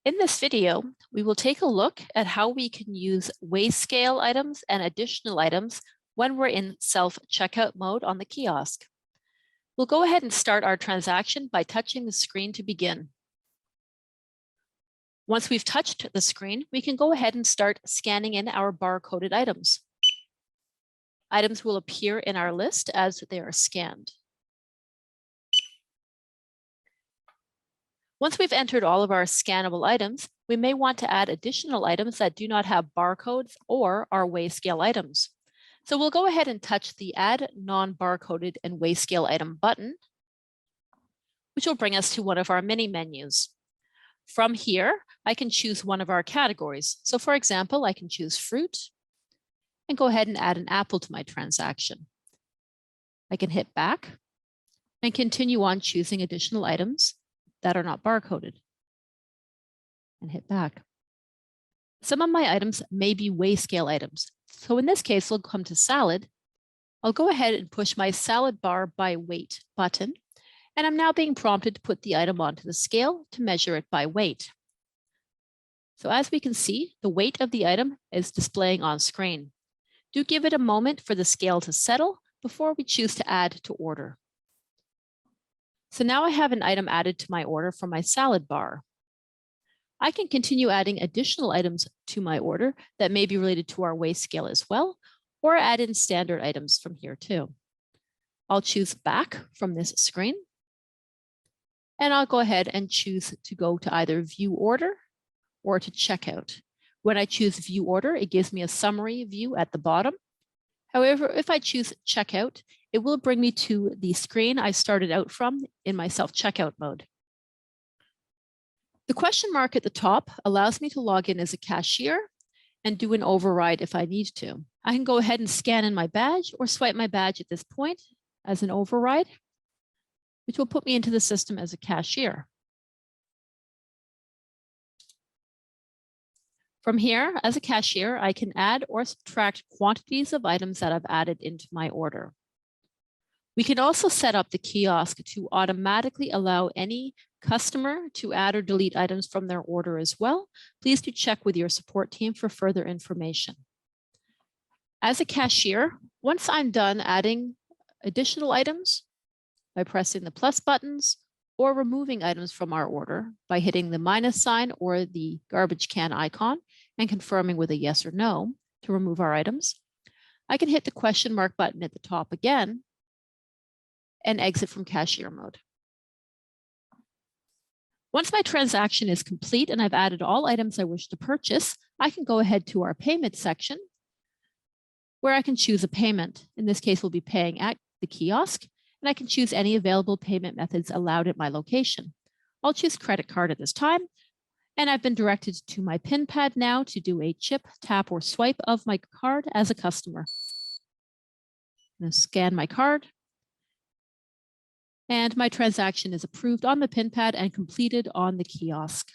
In this video, we will take a look at how we can use weigh scale items and additional items when we're in self-checkout mode on the kiosk. We'll go ahead and start our transaction by touching the screen to begin. Once we've touched the screen, we can go ahead and start scanning in our barcoded items. Items will appear in our list as they are scanned. Once we've entered all of our scannable items, we may want to add additional items that do not have barcodes or are weigh scale items. So we'll go ahead and touch the Add Non-Barcoded and Weigh Scale Item button, which will bring us to one of our mini menus. From here, I can choose one of our categories. So for example, I can choose fruit and go ahead and add an apple to my transaction. I can hit back and continue on choosing additional items that are not barcoded and hit back. Some of my items may be weigh scale items. So in this case, we'll come to salad. I'll go ahead and push my salad bar by weight button, and I'm now being prompted to put the item onto the scale to measure it by weight. So as we can see, the weight of the item is displaying on screen. Do give it a moment for the scale to settle before we choose to add to order. So now I have an item added to my order for my salad bar. I can continue adding additional items to my order that may be related to our weigh scale as well, or add in standard items from here too. I'll choose back from this screen, and I'll go ahead and choose to go to either view order or to checkout. When I choose view order, it gives me a summary view at the bottom. However, if I choose checkout, it will bring me to the screen I started out from in my self-checkout mode. The question mark at the top allows me to log in as a cashier and do an override if I need to. I can go ahead and scan in my badge or swipe my badge at this point as an override, which will put me into the system as a cashier. From here, as a cashier, I can add or subtract quantities of items that I've added into my order. We can also set up the kiosk to automatically allow any customer to add or delete items from their order as well. Please do check with your support team for further information. As a cashier, once I'm done adding additional items by pressing the plus buttons or removing items from our order by hitting the minus sign or the garbage can icon and confirming with a yes or no to remove our items, I can hit the question mark button at the top again and exit from cashier mode. Once my transaction is complete and I've added all items I wish to purchase, I can go ahead to our payment section where I can choose a payment. In this case, we'll be paying at the kiosk, and I can choose any available payment methods allowed at my location. I'll choose credit card at this time, and I've been directed to my PIN pad now to do a chip, tap, or swipe of my card as a customer. I'm going to scan my card, and my transaction is approved on the PIN pad and completed on the kiosk.